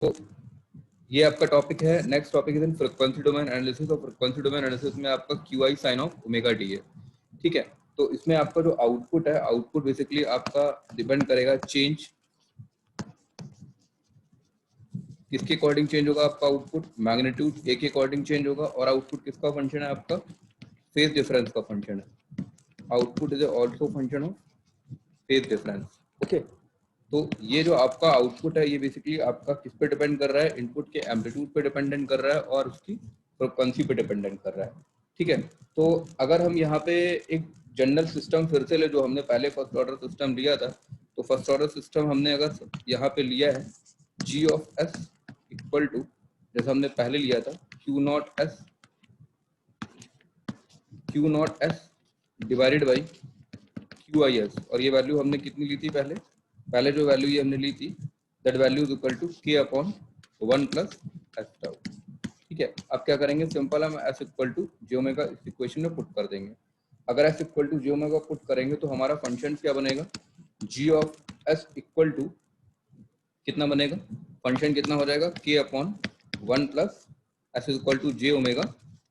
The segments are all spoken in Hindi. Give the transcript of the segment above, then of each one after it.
तो ये आपका टॉपिक है। Next topic is in frequency domain analysis. और फ्रीक्वेंसी डोमेन एनालिसिस में आपका QI sine of omega T है, ठीक है। तो इसमें आपका जो आउटपुट है, आउटपुट बेसिकली आपका डिपेंड करेगा चेंज, किसके अकॉर्डिंग चेंज होगा आपका आउटपुट, मैग्नीट्यूड ए के अकॉर्डिंग चेंज होगा। और आउटपुट किसका फंक्शन है, आपका फेज डिफरेंस का फंक्शन है। Output is also function of phase difference, okay. तो ये जो आपका आउटपुट है, ये बेसिकली आपका किस पे डिपेंड कर रहा है, इनपुट के एम्पलीट्यूड पे डिपेंडेंट कर रहा है और उसकी फ्रीक्वेंसी पे डिपेंडेंट कर रहा है, ठीक है। तो अगर हम यहाँ पे एक जनरल सिस्टम फिर से ले, जो हमने पहले फर्स्ट ऑर्डर सिस्टम लिया था, तो फर्स्ट ऑर्डर सिस्टम हमने अगर यहाँ पे लिया है G of S equal to, जैसे हमने पहले लिया था, Q not S divided by QIS। और ये वैल्यू हमने कितनी ली थी, पहले जो वैल्यू ये हमने ली थी, that value is equal to K upon 1 plus S tau, ठीक है। अब क्या करेंगे, सिंपल हम S equal to J omega इस इक्वेशन में पुट कर देंगे। अगर S equal to J omega put करेंगे तो हमारा फंक्शन क्या बनेगा, G of S equal to कितना बनेगा, फंक्शन कितना हो जाएगा, K upon 1 plus S equal to J omega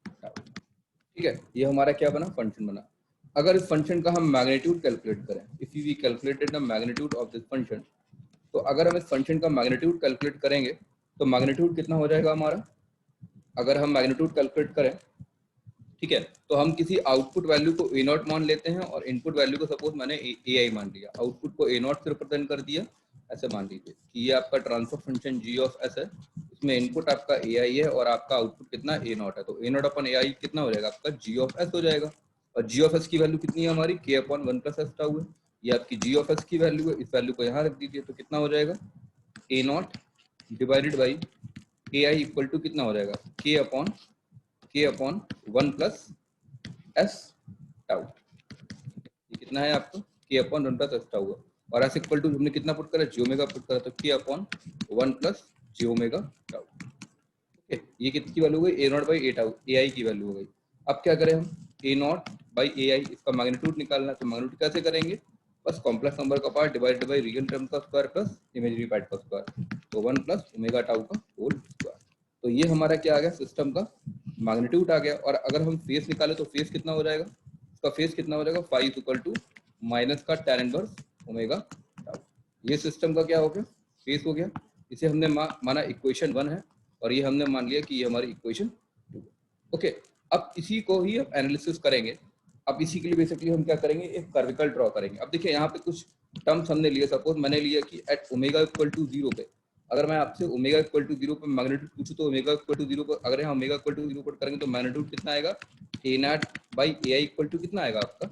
tau, ठीक है। ये हमारा क्या बना, फंक्शन बना। अगर इस फंक्शन का हम मैग्नीट्यूड कैलकुलेट करें, if we calculated the magnitude of this function, तो अगर हम इस फंक्शन का मैग्नीट्यूड कैलकुलेट करेंगे तो मैग्नीट्यूड कितना हो जाएगा हमारा, अगर हम मैग्नीट्यूड कैलकुलेट करें, ठीक है, तो हम किसी आउटपुट वैल्यू को ए नॉट मान लेते हैं और इनपुट वैल्यू को सपोज मैंने ए आई मान लिया, आउटपुट को ए नॉट से रिप्रेजेंट कर दिया। ऐसे मान लीजिए कि ये आपका transfer function G of S है, इसमें इनपुट आपका ए आई है और आपका आउटपुट कितना ए नॉट है, तो ए नॉट अपन ए आई कितना हो जाएगा, आपका जी ऑफ एस हो जाएगा। और जी ऑफ एस की वैल्यू कितनी है हमारी, के अपॉन 1 प्लस एस टाउ है। ये आपकी जी ऑफ एस की वैल्यू है, इस वैल्यू को यहाँ रख दीजिए, तो कितना हो जाएगा, a naught divided by a i equal to कितना हो जाएगा, के अपॉन 1 प्लस एस टाउ। ये कितना है आपको, के अपॉन 1 प्लस एस टाउ है। और एस इक्वल टू हमने कितना पुट करा, जी ओमेगा पुट करा, तो के अपॉन 1 प्लस जी ओमेगा टाउ, ओके। ये कितनी वैल्यू हो गई, ए नॉट बाई ए टाउ, ए आई की वैल्यू हो गई। अब क्या करें हम, ए नॉट बाई ए आई, इसका मैग्नीट्यूड निकालना है, तो मैग्नीट्यूड कैसे करेंगे, बस कॉम्प्लेक्स नंबर का part divided by real term का स्क्वायर प्लस इमेजिनरी पार्ट का स्क्वायर, तो 1 प्लस ओमेगा टाउ का होल स्क्वायर। तो ये हमारा क्या आ गया, सिस्टम का मैग्नीट्यूड आ गया। और अगर हम फेस निकाले तो फेस कितना हो जाएगा, इसका फेस कितना हो जाएगा, फाइव इक्वल टू माइनस का tan इनवर्स ओमेगा टाउ। ये सिस्टम का क्या हो गया, फेस हो गया। इसे हमने माना इक्वेशन 1 है और ये हमने मान लिया कि ये हमारी इक्वेशन 2 है, ओके। अब इसी को ही अब एनालिसिस करेंगे। अब इसी के लिए बेसिकली हम क्या करेंगे, एक कर्विकल ड्रॉ करेंगे। अब देखिए यहाँ पे कुछ टर्म्स हमने लिए, सपोज मैंने लिया कि एट ओमेगा इक्वल टू 0 पे, अगर मैं आपसे ओमेगा इक्वल टू 0 पे मैग्नीट्यूड पूछूं, तो ओमेगा इक्वल टू 0 पर अगर यहाँ ओमेगा इक्वल टू 0 पुट करेंगे तो मैग्नीट्यूड कितना आएगा, a naught by a i equal to कितना आएगा आपका,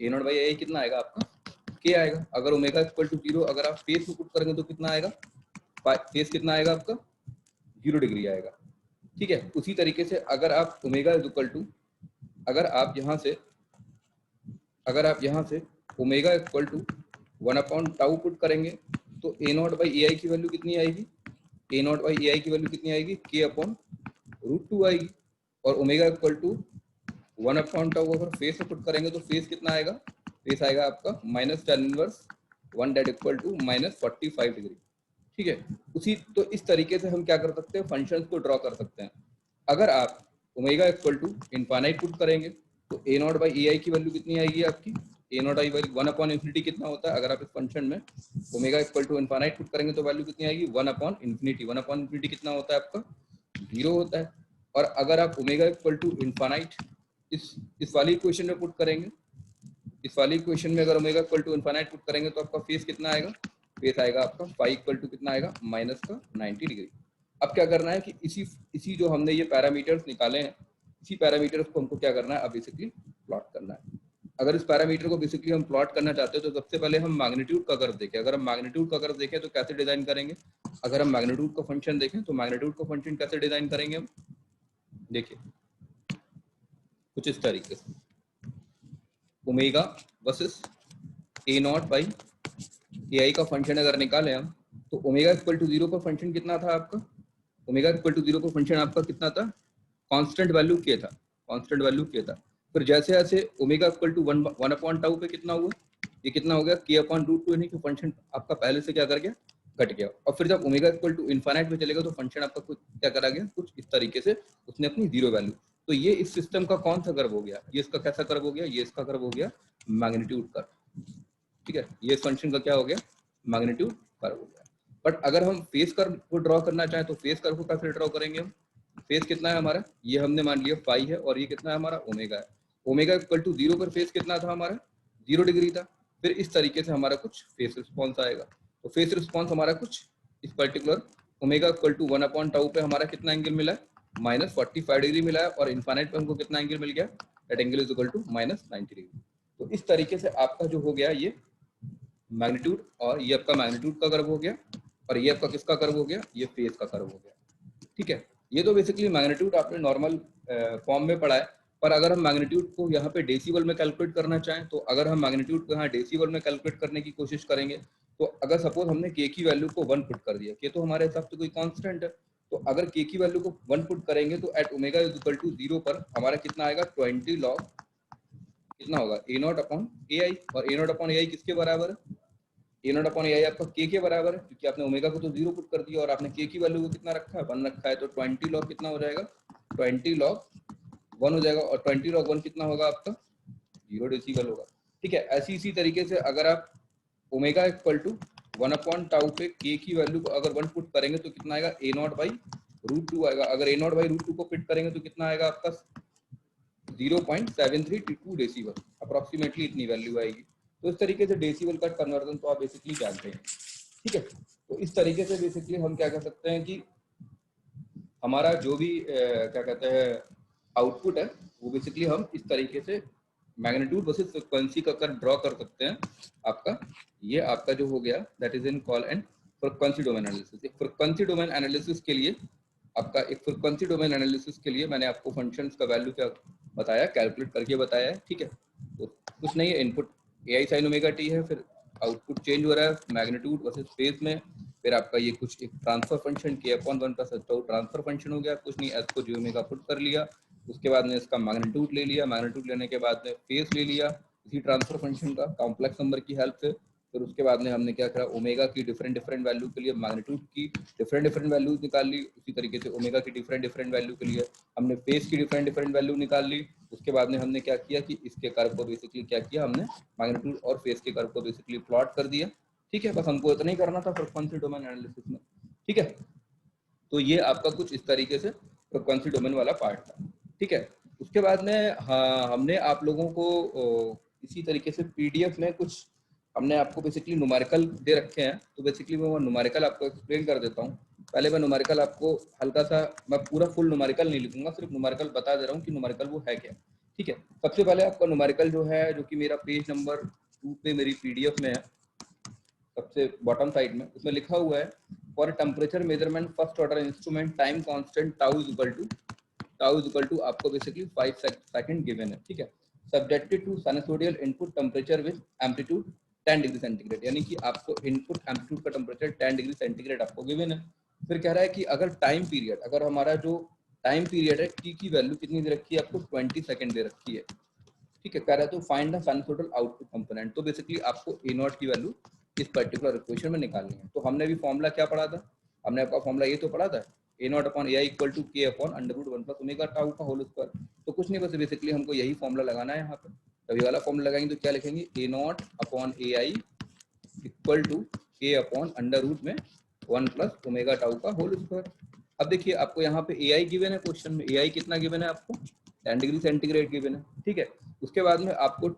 ए नॉट बाई ए आई कितना आएगा आपका, के आएगा। अगर ओमेगा इक्वल टू 0 अगर आप फेस को पुट करेंगे तो कितना आएगा, फेस कितना आएगा आपका, 0 डिग्री आएगा, ठीक है। उसी तरीके से अगर आप ओमेगा इज इक्वल टू, अगर आप यहाँ से omega equal to 1 upon tau put करेंगे, तो ए नॉट बाई ए आई की वैल्यू कितनी आएगी, ए नॉट बाई ए आई की वैल्यू कितनी आएगी, के अपॉन √2 आएगी। और omega equal to 1 upon tau अगर फेस में पुट करेंगे तो फेस कितना आएगा, फेस आएगा आपका minus tan inverse 1 that equal to minus 45 degree, ठीक है। उसी तो इस तरीके से हम क्या कर सकते हैं, फंक्शंस को ड्रॉ कर सकते हैं। अगर आप omega equal to infinite put करेंगे तो ए नॉट बाई ए आई की वैल्यू कितनी आएगी आपकी, a naught i by 1 upon infinity कितना होता है, अगर आप इस फंक्शन में omega equal to infinite put करेंगे तो वैल्यू कितनी आएगी, 1 अपॉन इन्फिनिटी। 1 अपॉन इन्फिनिटी कितना होता है आपका, 0 होता है। और अगर आप ओमेगा इक्वल टू इनफाइनाइट इस वाली इक्वेशन में पुट करेंगे, इस वाली इक्वेशन में अगर omega equal to infinite put करेंगे तो आपका फेस कितना आएगा, फेस आएगा आपका फाइव इक्वल टू कितना आएगा, माइनस का 90 डिग्री। अब क्या करना है कि इसी जो हमने ये पैरामीटर्स निकाले हैं, इसी पैरामीटर्स को हमको क्या करना है, अब बेसिकली प्लॉट करना है। अगर इस पैरामीटर को बेसिकली हम प्लॉट करना चाहते हैं तो सबसे पहले हम मैग्नीट्यूड का कर्व देखें। अगर हम मैग्नीट्यूड का कर्व देखें तो कैसे डिजाइन करेंगे, अगर हम मैग्नीट्यूड का फंक्शन देखें तो मैग्नीट्यूड का फंक्शन कैसे डिजाइन करेंगे हम, देखिए कुछ इस तरीके से, omega versus a naught by a i का फंक्शन अगर निकालें हम, तो ओमेगा इक्वल टू 0 पर फंक्शन कितना था आपका, ओमेगा इक्वल टू 0 पर फंक्शन आपका कितना था, कांस्टेंट वैल्यू के था, कांस्टेंट वैल्यू के था। फिर जैसे जैसे omega equal to 1 upon tau पे कितना हुआ, ये कितना हो गया, के अपॉन √2, यानी कि फंक्शन आपका पहले से क्या कर गया, घट गया। और फिर जब ओमेगा इक्वल टू इनफाइनाइट में चलेगा तो फंक्शन आपका कुछ क्या करा गया, कुछ इस तरीके से उसने अपनी जीरो वैल्यू। तो ये इस सिस्टम का कौन सा कर्व हो गया, ये इसका कैसा कर्व हो गया, ये इसका कर्व हो गया मैग्नीट्यूड कर्व। ठीक है, ये फंक्शन का क्या हो गया, मैग्नीट्यूड कर्व हो गया। बट अगर हम फेस कर्व को ड्रॉ करना चाहें तो फेस कर्व को कैसे ड्रॉ करेंगे हम, फेस कितना है हमारा, ये हमने मान लिया फाई है, और ये कितना है हमारा ओमेगा है। ओमेगा इक्वल टू 0 पर फेस कितना था हमारा, 0 डिग्री था। फिर इस तरीके से हमारा कुछ फेस रिस्पॉन्स आएगा। तो फेस रिस्पॉन्स हमारा कुछ इस पर्टिकुलर ओमेगा इक्वल टू 1/टाउ पे हमारा कितना एंगल मिला है, -45 डिग्री मिला है, और इनफाइनाइट पे हमको कितना एंगल मिल गया, that angle is equal to -90 degree. तो इस तरीके से आपका जो हो गया ये मैग्नीट्यूड, और ये आपका मैग्नीट्यूड का कर्व हो गया, और ये आपका किसका कर्व हो गया, ये फेस का कर्व हो गया। ठीक है, ये तो बेसिकली मैग्नीट्यूड आपने नॉर्मल फॉर्म में पढ़ा है। पर अगर हम मैग्नीट्यूड को यहाँ पे डेसिबल में कैलकुलेट करना चाहें, तो अगर हम मैग्नीट्यूड को यहाँ डेसिबल में कैलकुलेट करने की कोशिश करेंगे, तो अगर सपोज हमने के की वैल्यू को 1 पुट कर दिया, के तो हमारे हिसाब से कोई कांस्टेंट है, तो अगर के की वैल्यू को 1 पुट करेंगे तो at omega is equal to 0 पर हमारा कितना आएगा, 20 लॉग कितना होगा, ए नॉट अपॉन ए आई। और ए नॉट अपॉन ए आई किसके बराबर है, ए नॉट अपॉन ए आई आपका के बराबर है, क्योंकि आपने ओमेगा को तो 0 पुट कर दिया और आपने के की वैल्यू को कितना रखा है, 1 रखा है। तो 20 लॉग कितना हो जाएगा, 20 लॉग 1 हो जाएगा, और 20 लॉग 1 कितना होगा आपका, 0 डेसिबल होगा। ठीक है, ऐसी इसी तरीके से अगर आप ओमेगा इक्वल टू 1/टाउ पे के की वैल्यू को अगर 1 पुट करेंगे तो कितना आएगा, ए नॉट बाई रूट 2 आएगा। अगर ए नॉट बाई रूट 2 को फिट करेंगे तो कितना आएगा आपका 0.7322 डेसिबल, अप्रोक्सीमेटली इतनी वैल्यू आएगी। तो इस तरीके से डेसिबल का कन्वर्जन तो आप बेसिकली जानते हैं। ठीक है, तो इस तरीके से बेसिकली हम क्या कर सकते हैं कि हमारा जो भी क्या कहते हैं आउटपुट है, वो बेसिकली हम इस तरीके से मैग्नीट्यूड वर्सेस फ्रीक्वेंसी का कर ड्रॉ कर सकते हैं। आपका ये आपका जो हो गया that is in call and frequency domain analysis. एक फ्रीक्वेंसी डोमेन एनालिसिस के लिए आपका एक फ्रीक्वेंसी डोमेन एनालिसिस के लिए मैंने आपको फंक्शंस का वैल्यू क्या बताया, कैलकुलेट करके बताया है। ठीक है, तो कुछ नहीं है, input A I sine omega T है, फिर आउटपुट चेंज हो रहा है मैग्नीट्यूड वर्सेस फेज में, फिर आपका ये कुछ एक ट्रांसफर फंक्शन के अपॉन 1 प्लस ट्रांसफर फंक्शन हो गया, कुछ नहीं एस को जी ओमेगा पुट कर लिया, उसके बाद में इसका मैग्नीट्यूड ले लिया, मैग्नीट्यूड लेने के बाद में फेस ले लिया इसी ट्रांसफर फंक्शन का कॉम्प्लेक्स नंबर की हेल्प से। फिर उसके बाद में हमने क्या करा, ओमेगा की डिफरेंट वैल्यू के लिए मैग्नीट्यूड की डिफरेंट वैल्यूज निकाल ली, उसी तरीके से ओमेगा की डिफरेंट वैल्यू के लिए हमने फेस की डिफरेंट वैल्यू निकाल ली। उसके बाद में हमने क्या किया कि इसके कर्व को बेसिकली क्या किया, हमने मैग्नीट्यूड और फेस के कर्व को बेसिकली प्लॉट कर दिया। ठीक है, बस हमको इतना ही करना था फ्रीक्वेंसी डोमेन एनालिसिस में। ठीक है, तो ये आपका कुछ इस तरीके से फ्रीक्वेंसी डोमेन वाला पार्ट था। ठीक है, उसके बाद में हाँ, हमने आप लोगों को इसी तरीके से पीडीएफ में कुछ हमने आपको बेसिकली न्यूमेरिकल दे रखे हैं, तो बेसिकली मैं वो न्यूमेरिकल आपको एक्सप्लेन कर देता हूँ। पहले मैं न्यूमेरिकल आपको हल्का सा, मैं पूरा फुल न्यूमेरिकल नहीं लिखूंगा, सिर्फ न्यूमेरिकल बता दे रहा हूँ कि न्यूमेरिकल वो है क्या। ठीक है, सबसे पहले आपका न्यूमेरिकल जो है, जो कि मेरा पेज नंबर 2 पे मेरी पीडीएफ में है, सबसे बॉटम साइड में उसमें लिखा हुआ है for temperature measurement first order instrument time constant tau is equal to आपको बेसिकली 5 सेकंड गिवन है। ठीक है, subjected to sinusoidal input temperature with amplitude 10 degree centigrade, यानी कि आपको इनपुट एम्पलीट्यूड का टेम्परेचर 10 डिग्री सेंटीग्रेड आपको गिवन है। फिर कह रहा है कि अगर टाइम पीरियड, अगर हमारा जो टाइम पीरियड है टी की वैल्यू कितनी दे रखी है आपको, 20 सेकंड दे रखी है। ठीक है, कह रहा है तो find the sinusoidal output component, तो बेसिकली आपको ए नॉट की वैल्यू इस पर्टिकुलर इक्वेशन में निकालनी है। तो हमने भी फॉर्मूला क्या पढ़ा था, हमने आपका फॉर्मूला ये तो पढ़ा था, a naught upon a i equal to K upon under root 1 plus omega tau का होल स्क्वायर। तो कुछ नहीं, बस बेसिकली हमको यही फॉर्मूला लगाना है यहाँ पे। तभी वाला फॉर्मूला लगाएंगे तो क्या लिखेंगे, a naught upon a i equal to K upon under root में 1 प्लस ओमेगा टाउ का होल स्क्वायर। अब देखिए आपको यहाँ पे ए आई गिवन है, क्वेश्चन में ए आई कितना गिवन है आपको, 10 डिग्री सेंटीग्रेड गिवन है। ठीक है, उसके बाद में आपको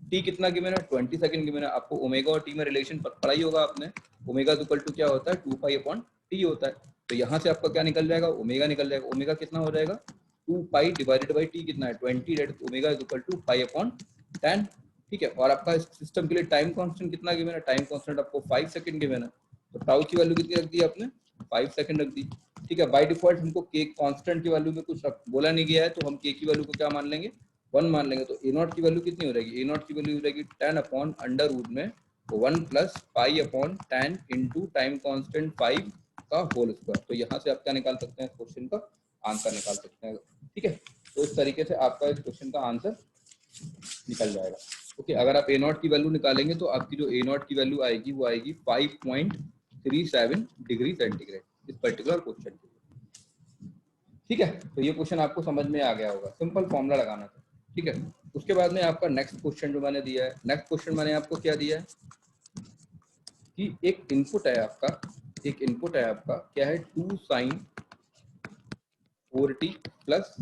टी कितना गिवन है, 20 सेकंड गिवन है। आपको ओमेगा और टी में रिलेशन पढ़ा ही होगा आपने, ओमेगा इक्वल टू क्या होता है, 2 पाई अपॉन टी होता है। तो यहाँ से आपका क्या निकल जाएगा, ओमेगा निकल जाएगा। ओमेगा कितना हो जाएगा, 2 पाई डिवाइडेड बाई टी कितना है 20, that omega equal to pi upon 10। ठीक है, और आपका सिस्टम के लिए टाइम कांस्टेंट कितना गिवन है, टाइम कांस्टेंट आपको 5 सेकंड गिवन है। तो टाउ की वैल्यू कितनी रख दी आपने, 5 सेकंड रख दी। ठीक है, बाय डिफॉल्ट हमको के कांस्टेंट की वैल्यू में कुछ बोला नहीं गया है, तो हम के की वैल्यू को क्या मान लेंगे, 1 मान लेंगे। तो ए नॉट की वैल्यू कितनी हो जाएगी, ए नॉट की वैल्यू हो जाएगी 10 अपॉन अंडर रूट में 1 plus pi upon 10 into time constant 5 का होल स्क्वायर। तो यहाँ से आप क्या निकाल सकते हैं, क्वेश्चन का आंसर निकाल सकते हैं। ठीक है, तो इस तरीके से आपका इस क्वेश्चन का आंसर निकल जाएगा। ओके, अगर आप ए नॉट की वैल्यू निकालेंगे तो आपकी जो ए नॉट की वैल्यू आएगी वो आएगी 5.3 37 डिग्री सेंटीग्रेड इस पर्टिकुलर क्वेश्चन के लिए। ठीक है, तो ये क्वेश्चन आपको समझ में आ गया होगा, सिंपल फॉर्मूला लगाना था। ठीक है, उसके बाद में आपका नेक्स्ट क्वेश्चन जो मैंने दिया है, नेक्स्ट क्वेश्चन मैंने आपको क्या दिया है कि एक इनपुट है आपका, एक इनपुट है आपका क्या है 2 sin 4t plus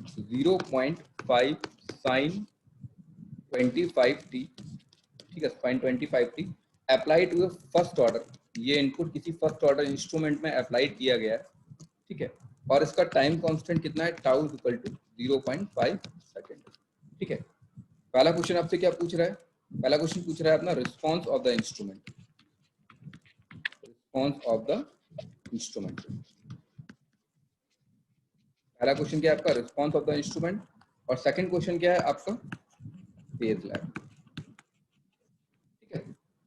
0.5 sin 25t, ठीक है, sin 25t apply to first order. ये इनपुट किसी फर्स्ट ऑर्डर इंस्ट्रूमेंट में अप्लाई किया गया है, ठीक है, और इसका टाइम कांस्टेंट कितना है, टाउ इक्वल टू 0.5 सेकेंड। ठीक है, पहला क्वेश्चन आपसे क्या पूछ रहा है, पहला क्वेश्चन पूछ रहा है अपना response of the instrument, response of the instrument. पहला क्वेश्चन क्या है आपका, रिस्पॉन्स ऑफ द इंस्ट्रूमेंट, और सेकंड क्वेश्चन क्या है आपका, फेज लैग। ठीक है,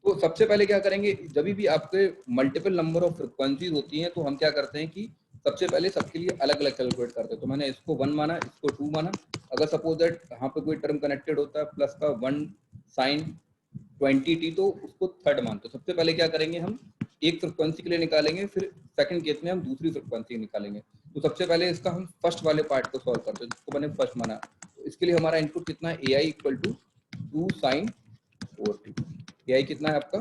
तो सबसे पहले क्या करेंगे, जब भी आपके मल्टीपल नंबर ऑफ फ्रीक्वेंसीज होती हैं तो हम क्या करते हैं कि सबसे पहले सबके लिए अलग अलग कैलकुलेट करते हैं। तो मैंने इसको 1 माना, इसको 2 माना। अगर सपोज दैट यहाँ पे कोई टर्म कनेक्टेड होता है प्लस का 1 sin 20t, तो उसको थर्ड मानते। सबसे पहले क्या करेंगे, हम एक फ्रिक्वेंसी के लिए निकालेंगे, फिर सेकंड केस में हम दूसरी फ्रिक्वेंसी निकालेंगे। तो सबसे पहले इसका हम फर्स्ट वाले पार्ट को सॉल्व करते हैं, जिसको मैंने फर्स्ट माना। तो इसके लिए हमारा इनपुट कितना है, ai equal to 2 sin 4t। ai कितना है आपका,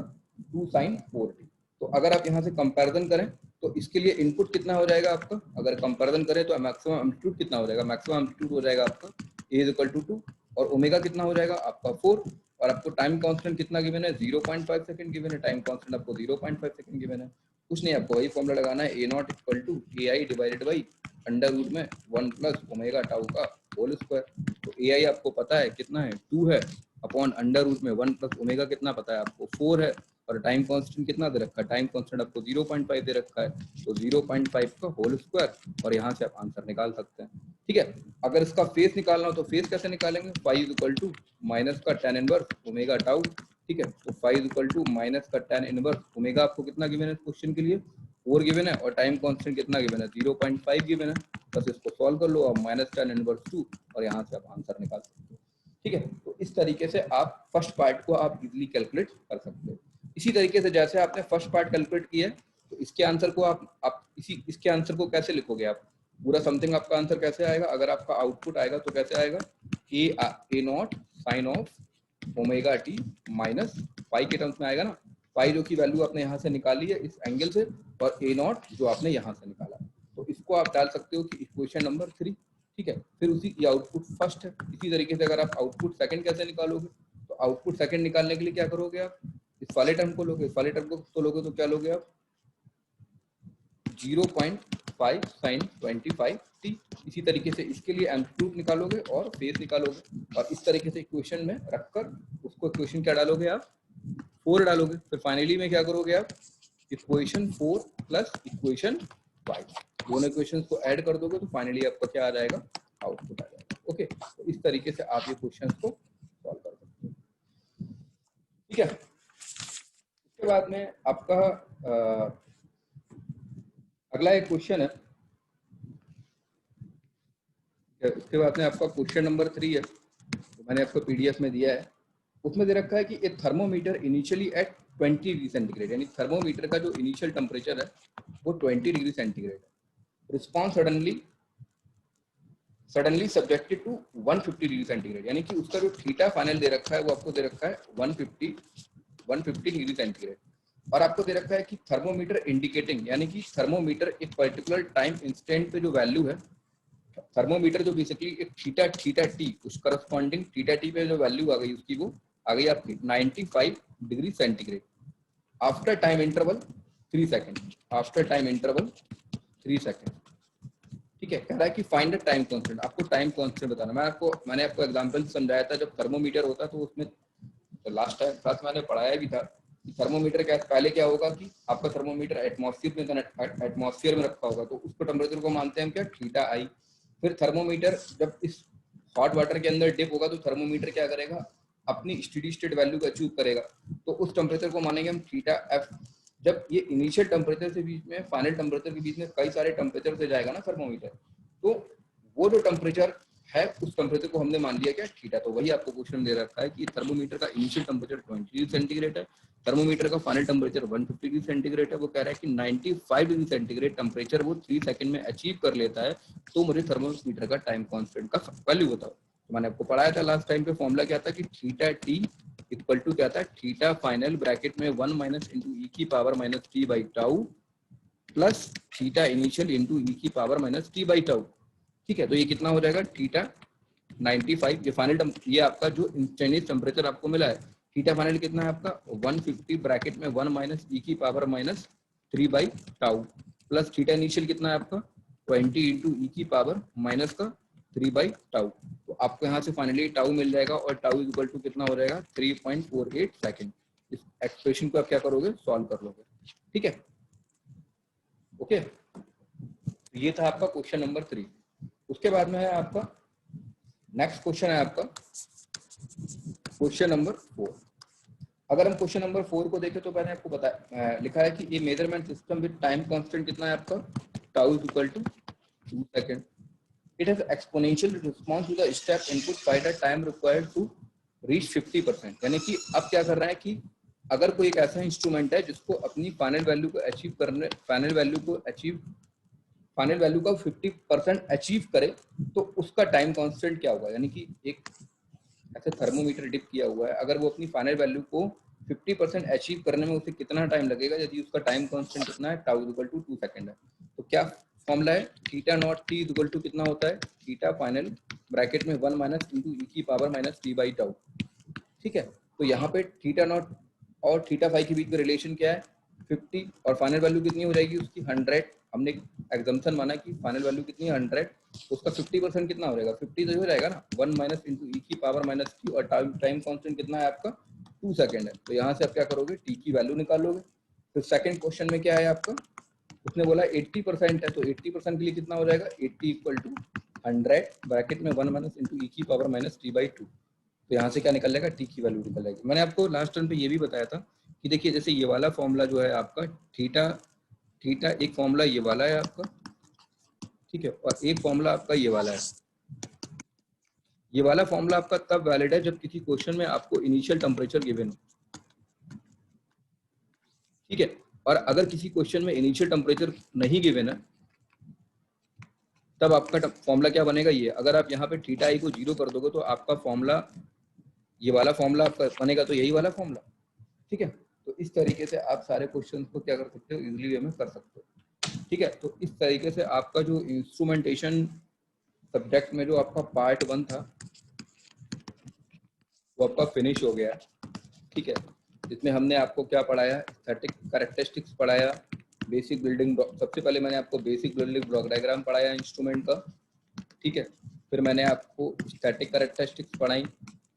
2 sin 4t। तो अगर आप यहाँ से कंपैरिजन करें तो इसके लिए इनपुट कितना हो जाएगा आपका, अगर कंपैरिजन करें तो मैक्सिमम एम्पलीट्यूड कितना हो जाएगा, मैक्सिमम एम्पलीट्यूड हो जाएगा आपका a इज इक्वल टू 2, और ओमेगा कितना हो जाएगा आपका 4, और आपको टाइम कांस्टेंट कितना गिवन है, 0.5 सेकंड गिवन है। टाइम कांस्टेंट आपको 0.5 सेकंड गिवन है। कुछ नहीं, आपको वही फॉर्मूला लगाना है, a not equal to ai divided by under root में 1 प्लस ओमेगा टाउ का होल स्क्वायर। तो ai आपको पता है कितना है, 2 है, अपॉन अंडर रूट में 1 प्लस ओमेगा कितना पता है आपको, 4 है, और टाइम कांस्टेंट कितना दे रखा है, टाइम कांस्टेंट आपको 0.5 दे रखा है, तो 0.5 का होल स्क्वायर, और यहाँ से आप आंसर निकाल सकते हैं। ठीक है, अगर इसका फेस निकालना हो तो फेस कैसे निकालेंगे, फाई इक्वल टू माइनस का tan इनवर्स ओमेगा टाउ। ठीक है, तो फाई इक्वल टू माइनस का tan इनवर्स ओमेगा आपको कितना गिवन है क्वेश्चन के लिए, 4 गिवन है, और टाइम कांस्टेंट कितना गिवन है, 0.5 गिवन है। बस इसको सॉल्व कर लो, और माइनस tan इनवर्स 2, और यहाँ से आप आंसर निकाल सकते हो। ठीक है, तो इस तरीके से आप फर्स्ट पार्ट को आप इजीली कैलकुलेट कर सकते हो। इसी तरीके से जैसे आपने फर्स्ट पार्ट कैलकुलेट किया है, तो इसके आंसर को आप इसके आंसर को कैसे लिखोगे, आप पूरा समथिंग आपका आंसर कैसे आएगा, अगर आपका आउटपुट आएगा तो कैसे आएगा, a naught sine of omega t minus pi के टर्म्स में आएगा ना, पाई जो की वैल्यू आपने यहाँ से निकाली है इस एंगल से, और ए नॉट जो आपने यहाँ से निकाला, तो इसको आप डाल सकते हो कि इक्वेशन नंबर 3। ठीक है, फिर उसी ये आउटपुट फर्स्ट है। इसी तरीके से अगर आप आउटपुट सेकंड कैसे निकालोगे, तो आउटपुट सेकंड निकालने के लिए क्या करोगे, आप इस वाले टर्म को लोगे, इस वाले टर्म को तो लोगे, तो क्या लोगे आप 0.5 sin 25t। इसी तरीके से इसके लिए एम्पलीट्यूड निकालोगे और फेस निकालोगे, और इस तरीके से इक्वेशन में रखकर उसको इक्वेशन क्या डालोगे आप, 4 डालोगे। फिर फाइनली में क्या करोगे आप, इक्वेशन 4 प्लस इक्वेशन 5, दोनों इक्वेशन को ऐड कर दोगे, तो फाइनली आपका क्या आ जाएगा, आउटपुट आ जाएगा। ओके, तो इस तरीके से आप ये क्वेश्चन को सॉल्व कर सकते हो। ठीक है, उसके बाद में आपका अगला एक क्वेश्चन है, उसके बाद में आपका क्वेश्चन नंबर 3 है, तो मैंने आपको पीडीएफ में दिया है। उसमें दे रखा है कि एक thermometer initially at 20 degree centigrade, यानी थर्मोमीटर का जो इनिशियल टेम्परेचर है वो 20 डिग्री सेंटीग्रेड है। Response suddenly subjected to 150 degree centigrade, यानी कि उसका जो थीटा फाइनल दे रखा है वो आपको दे रखा है 150 डिग्री सेंटीग्रेड, और आपको दे रखा है कि थर्मोमीटर इंडिकेटिंग, यानी कि थर्मोमीटर एक पर्टिकुलर टाइम इंस्टेंट पे जो वैल्यू है, थर्मोमीटर जो बेसिकली एक थीटा टी, उस करस्पॉन्डिंग थीटा टी पे जो वैल्यू आ गई उसकी, वो आ गई आपकी 95 degree centigrade after time interval 3 second, after time interval 3 second. ठीक है, कह रहा है कि फाइंड द टाइम कांस्टेंट, आपको टाइम कांस्टेंट बताना। मैंने आपको एग्जांपल समझाया था, जब थर्मोमीटर होता तो उसमें तो लास्ट टाइम क्लास मैंने पढ़ाया भी था कि थर्मोमीटर क्या, पहले क्या होगा कि आपका थर्मोमीटर एटमॉस्फेयर में रखा होगा, तो उसको टेम्परेचर को मानते हैं हम क्या, थीटा आई। फिर थर्मोमीटर जब इस हॉट वाटर के अंदर डिप होगा तो थर्मोमीटर क्या करेगा, अपनी स्टेडी स्टेट वैल्यू को अचीव करेगा, तो उस टेम्परेचर को मानेंगे हम थीटा एफ। जब ये इनिशियल टेम्परेचर से बीच में फाइनल टेम्परेचर के बीच में कई सारे टेम्परेचर से जाएगा ना थर्मोमीटर, तो वो जो टेम्परेचर है उस टेम्परेचर को हमने मान लिया क्या थीटा। तो वही आपको क्वेश्चन दे रखा है कि थर्मोमीटर का इनिशियल टेम्परेचर 20 डिग्री सेंटीग्रेड है, थर्मोमीटर का फाइनल टेम्परेचर 150 डिग्री सेंटीग्रेड है। वो कह रहा है कि 95 डिग्री सेंटीग्रेड टेम्परेचर वो 3 सेकंड में अचीव कर लेता है, तो मुझे थर्मोमीटर का टाइम कांस्टेंट का वैल्यू बताओ। तो मैंने आपको पढ़ाया था लास्ट टाइम पे, फॉर्मूला क्या था कि थीटा टी इक्वल टू क्या था, थीटा फाइनल ब्रैकेट में 1 माइनस इंटू ई की power minus t by tau plus theta initial into e की power minus t by tau. ठीक है, तो ये कितना हो जाएगा, थीटा 95, ये फाइनल ये आपका जो इंस्टेंटेनियस टेम्परेचर आपको मिला है, थीटा फाइनल कितना है आपका 150 ब्रैकेट में 1 माइनस ई की power minus 3 by tau plus theta initial कितना है आपका 20 इंटू ई की पावर माइनस का 3 बाई टाउ। तो आपको यहाँ से फाइनली टाउ मिल जाएगा और टाउ इक्वल टू कितना हो जाएगा 3.48 सेकेंड। इस एक्सप्रेशन को आप क्या करोगे, सॉल्व कर लोगे। ठीक है, ओके, ये था आपका क्वेश्चन नंबर 3। उसके बाद में है आपका नेक्स्ट क्वेश्चन है आपका क्वेश्चन नंबर 4। अगर हम क्वेश्चन नंबर 4 को देखें तो मैंने आपको बताया लिखा है कि ये measurement system with time constant कितना है आपका tau is equal to 2 second. It has exponential response to the step input by the time required to reach 50%। यानी कि अब क्या कर रहा है कि अगर कोई एक ऐसा इंस्ट्रूमेंट है जिसको अपनी फाइनल वैल्यू को अचीव करने, फाइनल वैल्यू का 50% अचीव करे, तो उसका टाइम कांस्टेंट क्या होगा। यानी कि एक ऐसे थर्मोमीटर डिप किया हुआ है, अगर वो अपनी फाइनल वैल्यू को 50% अचीव करने में उसे कितना टाइम लगेगा, यदि उसका टाइम कांस्टेंट कितना है टाउ इक्वल टू 2 सेकंड है। तो क्या फॉर्मूला है, theta not T equal to कितना होता है, थीटा फाइनल ब्रैकेट में 1 माइनस इंटू ई की power minus t by tau. ठीक है, तो यहाँ पे थीटा नॉट और थीटा फाइव के बीच में रिलेशन क्या है 50, और फाइनल वैल्यू कितनी हो जाएगी उसकी 100। हमने एग्जाम्पशन माना कि फाइनल वैल्यू कितनी है 100, तो उसका 50% कितना हो जाएगा 50 तो हो जाएगा ना 1 माइनस इंटू ई की पावर माइनस टी, और टाइम कॉन्स्टेंट कितना है आपका 2 सेकंड है। तो यहाँ से आप क्या करोगे, टी की वैल्यू निकालोगे। फिर सेकंड क्वेश्चन में क्या है आपका, उसने बोला 80% है, तो 80% के लिए कितना हो जाएगा 80 इक्वल टू 100 ब्रैकेट में 1 माइनस इंटू ई की पावर माइनस टी बाई 2। तो यहाँ से क्या निकल जाएगा, टी की वैल्यू निकल जाएगी। मैंने आपको लास्ट टर्म पे ये भी बताया था कि देखिए जैसे ये वाला फॉर्मूला जो है आपका थीटा, एक फॉर्मूला ये वाला है आपका, ठीक है, और एक फॉर्मूला आपका ये वाला है। ये वाला फॉर्मूला आपका तब वैलिड है जब किसी क्वेश्चन में आपको इनिशियल टेम्परेचर गिवन हो, ठीक है। और अगर किसी क्वेश्चन में इनिशियल टेम्परेचर नहीं गिवन है, तब आपका फॉर्मूला क्या बनेगा, ये अगर आप यहाँ पे थीटा आई को 0 कर दोगे तो आपका फॉर्मूला ये वाला फॉर्मूला आपका बनेगा, तो यही वाला फॉर्मूला, ठीक है। तो इस तरीके से आप सारे क्वेश्चन को क्या कर सकते हो, इजीली वे में कर सकते हो। ठीक है, तो इस तरीके से आपका जो इंस्ट्रूमेंटेशन सब्जेक्ट में जो आपका पार्ट 1 था वो आपका फिनिश हो गया। ठीक है, जिसमें हमने आपको क्या पढ़ाया, स्टैटिक कैरेक्टरिस्टिक्स पढ़ाया, बेसिक बिल्डिंग, सबसे पहले मैंने आपको बेसिक बिल्डिंग ब्लॉक डायग्राम पढ़ाया इंस्ट्रूमेंट का। ठीक है, फिर मैंने आपको स्टैटिक कैरेक्टरिस्टिक्स पढ़ाई,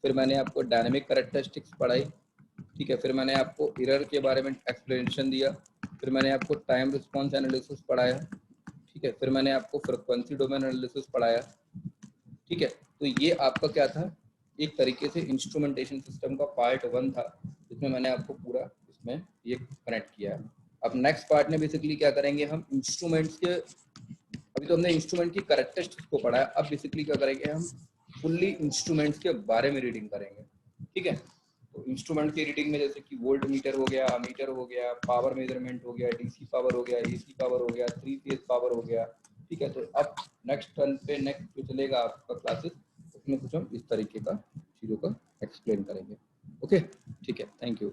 फिर मैंने आपको डायनेमिक कैरेक्टरिस्टिक्स पढ़ाई। ठीक है, फिर मैंने आपको एरर के बारे में एक्सप्लेनेशन दिया, फिर मैंने आपको टाइम रिस्पॉन्स एनालिसिस पढ़ाया। ठीक है, फिर मैंने आपको फ्रीक्वेंसी डोमेन एनालिसिस पढ़ाया। ठीक है, तो ये आपका क्या था, एक तरीके से इंस्ट्रूमेंटेशन सिस्टम का पार्ट 1 था, जिसमें मैंने आपको पूरा इसमें ये कनेक्ट किया है। अब नेक्स्ट पार्ट में बेसिकली क्या करेंगे हम, इंस्ट्रूमेंट्स के, अभी तो हमने इंस्ट्रूमेंट की कैरेक्टरिस्टिक्स को पढ़ा है, अब बेसिकली क्या करेंगे हम, फुल्ली इंस्ट्रूमेंट्स के बारे में रीडिंग करेंगे। ठीक है, तो इंस्ट्रूमेंट की रीडिंग में जैसे कि वोल्ट मीटर हो गया, अमीटर हो गया, पावर मेजरमेंट हो गया, डीसी पावर हो गया, एसी पावर हो गया, 3 फेज पावर हो गया। ठीक है, तो अब नेक्स्ट टर्न पे नेक्स्ट जो चलेगा आपका क्लासेस, उसमें कुछ हम इस तरीके का चीज़ों का एक्सप्लेन करेंगे। ओके, ठीक है, थैंक यू।